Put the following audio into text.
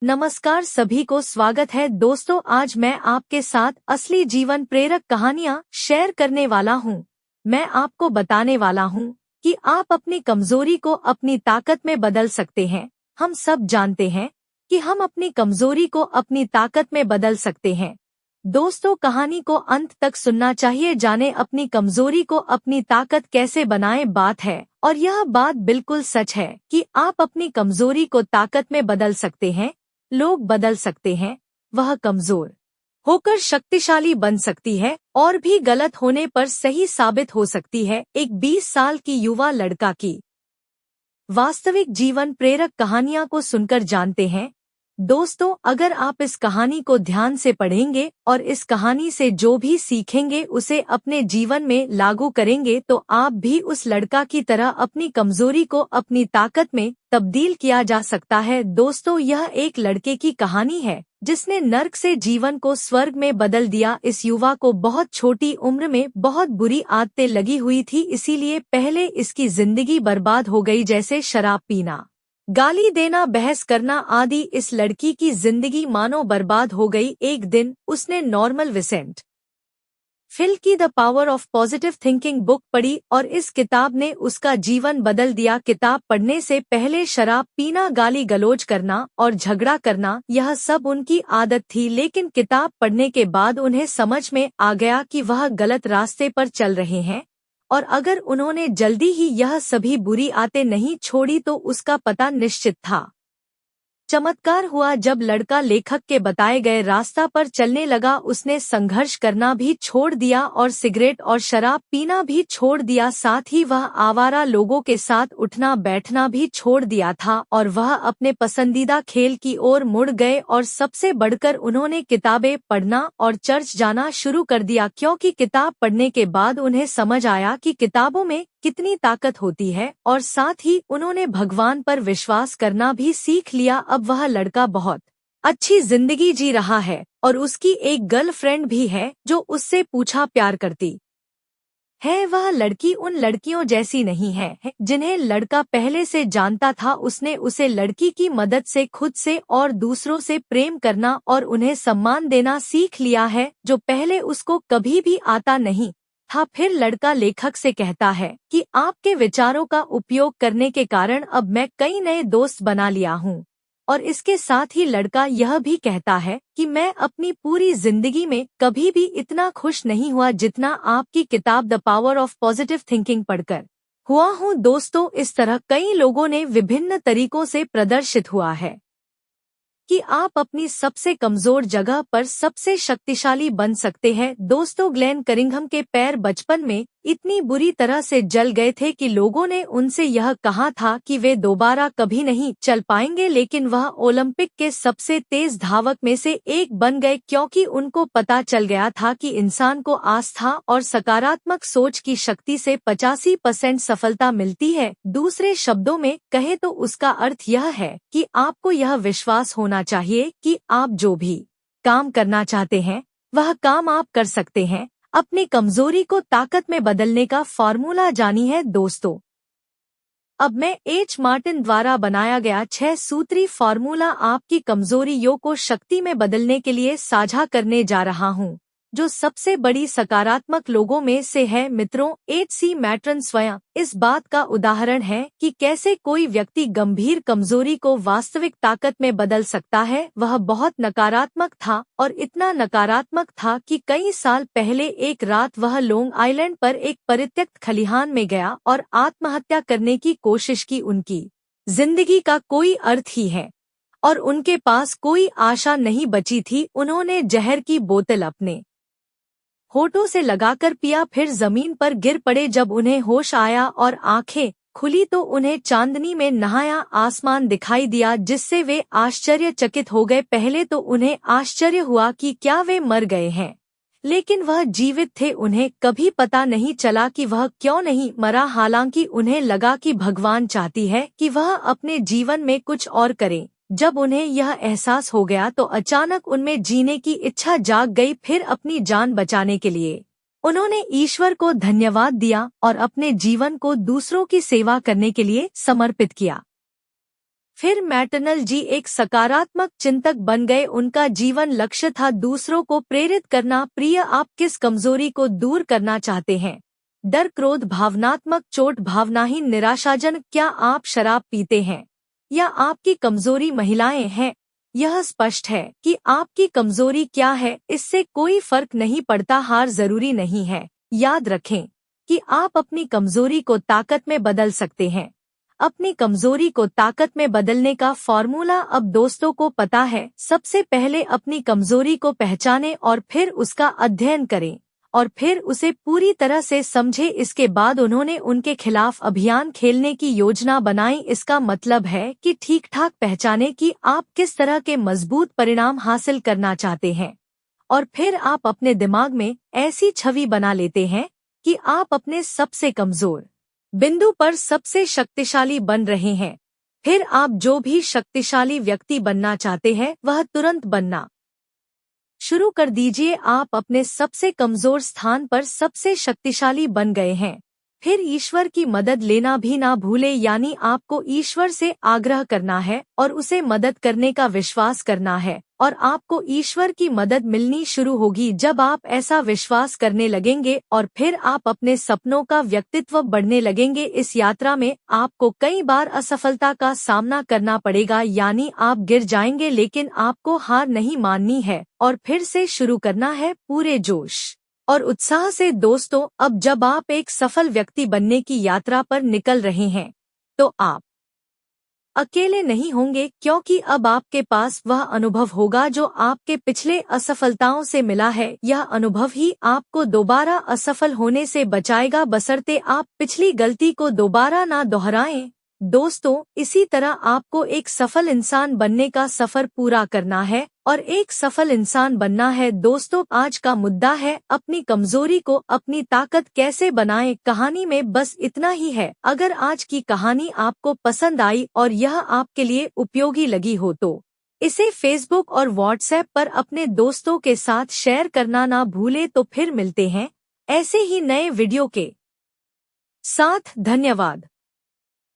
नमस्कार सभी को स्वागत है दोस्तों। आज मैं आपके साथ असली जीवन प्रेरक कहानियां शेयर करने वाला हूं। मैं आपको बताने वाला हूं कि आप अपनी कमजोरी को अपनी ताकत में बदल सकते हैं। हम सब जानते हैं कि हम अपनी कमजोरी को अपनी ताकत में बदल सकते हैं। दोस्तों, कहानी को अंत तक सुनना चाहिए। जाने अपनी कमजोरी को अपनी ताकत कैसे बनाएं। बात है, और यह बात बिल्कुल सच है, कि आप अपनी कमजोरी को ताकत में बदल सकते हैं। लोग बदल सकते हैं, वह कमजोर होकर शक्तिशाली बन सकती है और भी गलत होने पर सही साबित हो सकती है। एक 20 साल की युवा लड़का की वास्तविक जीवन प्रेरक कहानियां को सुनकर जानते हैं। दोस्तों, अगर आप इस कहानी को ध्यान से पढ़ेंगे और इस कहानी से जो भी सीखेंगे उसे अपने जीवन में लागू करेंगे तो आप भी उस लड़का की तरह अपनी कमजोरी को अपनी ताकत में तब्दील किया जा सकता है। दोस्तों, यह एक लड़के की कहानी है जिसने नर्क से जीवन को स्वर्ग में बदल दिया। इस युवा को बहुत छोटी उम्र में बहुत बुरी आदतें लगी हुई थी, इसीलिए पहले इसकी जिंदगी बर्बाद हो गई, जैसे शराब पीना, गाली देना, बहस करना आदि। इस लड़की की जिंदगी मानो बर्बाद हो गई। एक दिन उसने नॉर्मल विसेंट फिल की the power of positive thinking book पढ़ी और इस किताब ने उसका जीवन बदल दिया। किताब पढ़ने से पहले शराब पीना, गाली गलौज करना और झगड़ा करना, यह सब उनकी आदत थी, लेकिन किताब पढ़ने के बाद उन्हें समझ में आ गया कि वह गलत रास्ते पर चल रहे हैं, और अगर उन्होंने जल्दी ही यह सभी बुरी आदतें नहीं छोड़ी तो उसका पता निश्चित था। चमत्कार हुआ जब लड़का लेखक के बताए गए रास्ता पर चलने लगा। उसने संघर्ष करना भी छोड़ दिया और सिगरेट और शराब पीना भी छोड़ दिया। साथ ही वह आवारा लोगों के साथ उठना बैठना भी छोड़ दिया था और वह अपने पसंदीदा खेल की ओर मुड़ गए। और सबसे बढ़कर उन्होंने किताबें पढ़ना और चर्च जाना शुरू कर दिया, क्योंकि किताब पढ़ने के बाद उन्हें समझ आया कि किताबों में कितनी ताकत होती है, और साथ ही उन्होंने भगवान पर विश्वास करना भी सीख लिया। अब वह लड़का बहुत अच्छी जिंदगी जी रहा है और उसकी एक गर्लफ्रेंड भी है जो उससे पूछा प्यार करती है। वह लड़की उन लड़कियों जैसी नहीं है जिन्हें लड़का पहले से जानता था। उसने उसे लड़की की मदद से खुद से और दूसरों से प्रेम करना और उन्हें सम्मान देना सीख लिया है, जो पहले उसको कभी भी आता नहीं था। फिर लड़का लेखक से कहता है कि आपके विचारों का उपयोग करने के कारण अब मैं कई नए दोस्त बना लिया हूँ, और इसके साथ ही लड़का यह भी कहता है कि मैं अपनी पूरी जिंदगी में कभी भी इतना खुश नहीं हुआ जितना आपकी किताब the power of positive thinking पढ़कर हुआ हूँ। दोस्तों, इस तरह कई लोगों ने विभिन्न तरीकों से प्रदर्शित हुआ है कि आप अपनी सबसे कमजोर जगह पर सबसे शक्तिशाली बन सकते हैं। दोस्तों, ग्लेन करिंघम के पैर बचपन में इतनी बुरी तरह से जल गए थे कि लोगों ने उनसे यह कहा था कि वे दोबारा कभी नहीं चल पाएंगे, लेकिन वह ओलंपिक के सबसे तेज धावक में से एक बन गए, क्योंकि उनको पता चल गया था कि इंसान को आस्था और सकारात्मक सोच की शक्ति से 85% सफलता मिलती है। दूसरे शब्दों में कहे तो उसका अर्थ यह है कि आपको यह विश्वास होना चाहिए कि आप जो भी काम करना चाहते हैं वह काम आप कर सकते हैं। अपनी कमजोरी को ताकत में बदलने का फॉर्मूला जानी है। दोस्तों, अब मैं एच मार्टिन द्वारा बनाया गया 6 सूत्री फॉर्मूला आपकी कमजोरियों को शक्ति में बदलने के लिए साझा करने जा रहा हूं, जो सबसे बड़ी सकारात्मक लोगों में से है। मित्रों, एच मार्टिन स्वयं इस बात का उदाहरण है कि कैसे कोई व्यक्ति गंभीर कमजोरी को वास्तविक ताकत में बदल सकता है। वह बहुत नकारात्मक था, और इतना नकारात्मक था कि कई साल पहले एक रात वह लॉन्ग आइलैंड पर एक परित्यक्त खलिहान में गया और आत्महत्या करने की कोशिश की। उनकी जिंदगी का कोई अर्थ ही है और उनके पास कोई आशा नहीं बची थी। उन्होंने जहर की बोतल अपने होठों से लगाकर पिया, फिर जमीन पर गिर पड़े। जब उन्हें होश आया और आंखें खुली तो उन्हें चांदनी में नहाया आसमान दिखाई दिया, जिससे वे आश्चर्यचकित हो गए। पहले तो उन्हें आश्चर्य हुआ कि क्या वे मर गए हैं, लेकिन वह जीवित थे। उन्हें कभी पता नहीं चला कि वह क्यों नहीं मरा। हालांकि उन्हें लगा कि भगवान चाहती है कि वह अपने जीवन में कुछ और करे। जब उन्हें यह एहसास हो गया तो अचानक उनमें जीने की इच्छा जाग गई। फिर अपनी जान बचाने के लिए उन्होंने ईश्वर को धन्यवाद दिया और अपने जीवन को दूसरों की सेवा करने के लिए समर्पित किया। फिर मैटर्नल जी एक सकारात्मक चिंतक बन गए। उनका जीवन लक्ष्य था दूसरों को प्रेरित करना। प्रिय, आप किस कमजोरी को दूर करना चाहते हैं? डर, क्रोध, भावनात्मक चोट, भावनाहीन, निराशाजनक? क्या आप शराब पीते हैं या आपकी कमजोरी महिलाएं हैं? यह स्पष्ट है कि आपकी कमजोरी क्या है, इससे कोई फर्क नहीं पड़ता। हार जरूरी नहीं है। याद रखें कि आप अपनी कमजोरी को ताकत में बदल सकते हैं। अपनी कमजोरी को ताकत में बदलने का फॉर्मूला अब दोस्तों को पता है। सबसे पहले अपनी कमजोरी को पहचानें और फिर उसका अध्ययन करें और फिर उसे पूरी तरह से समझें। इसके बाद उन्होंने उनके खिलाफ अभियान खेलने की योजना बनाई। इसका मतलब है कि ठीक ठाक पहचानें कि आप किस तरह के मजबूत परिणाम हासिल करना चाहते हैं और फिर आप अपने दिमाग में ऐसी छवि बना लेते हैं कि आप अपने सबसे कमजोर बिंदु पर सबसे शक्तिशाली बन रहे हैं। फिर आप जो भी शक्तिशाली व्यक्ति बनना चाहते हैं वह तुरंत बनना शुरू कर दीजिए। आप अपने सबसे कमजोर स्थान पर सबसे शक्तिशाली बन गए हैं। फिर ईश्वर की मदद लेना भी ना भूले, यानी आपको ईश्वर से आग्रह करना है और उसे मदद करने का विश्वास करना है और आपको ईश्वर की मदद मिलनी शुरू होगी जब आप ऐसा विश्वास करने लगेंगे और फिर आप अपने सपनों का व्यक्तित्व बढ़ने लगेंगे। इस यात्रा में आपको कई बार असफलता का सामना करना पड़ेगा, यानी आप गिर जाएंगे, लेकिन आपको हार नहीं माननी है और फिर से शुरू करना है पूरे जोश और उत्साह से। दोस्तों, अब जब आप एक सफल व्यक्ति बनने की यात्रा पर निकल रहे हैं तो आप अकेले नहीं होंगे, क्योंकि अब आपके पास वह अनुभव होगा जो आपके पिछले असफलताओं से मिला है। यह अनुभव ही आपको दोबारा असफल होने से बचाएगा, बशर्ते आप पिछली गलती को दोबारा ना दोहराएं। दोस्तों, इसी तरह आपको एक सफल इंसान बनने का सफर पूरा करना है और एक सफल इंसान बनना है। दोस्तों, आज का मुद्दा है अपनी कमजोरी को अपनी ताकत कैसे बनाएं। कहानी में बस इतना ही है। अगर आज की कहानी आपको पसंद आई और यह आपके लिए उपयोगी लगी हो तो इसे फेसबुक और व्हाट्सएप पर अपने दोस्तों के साथ शेयर करना ना भूले। तो फिर मिलते हैं ऐसे ही नए वीडियो के साथ। धन्यवाद।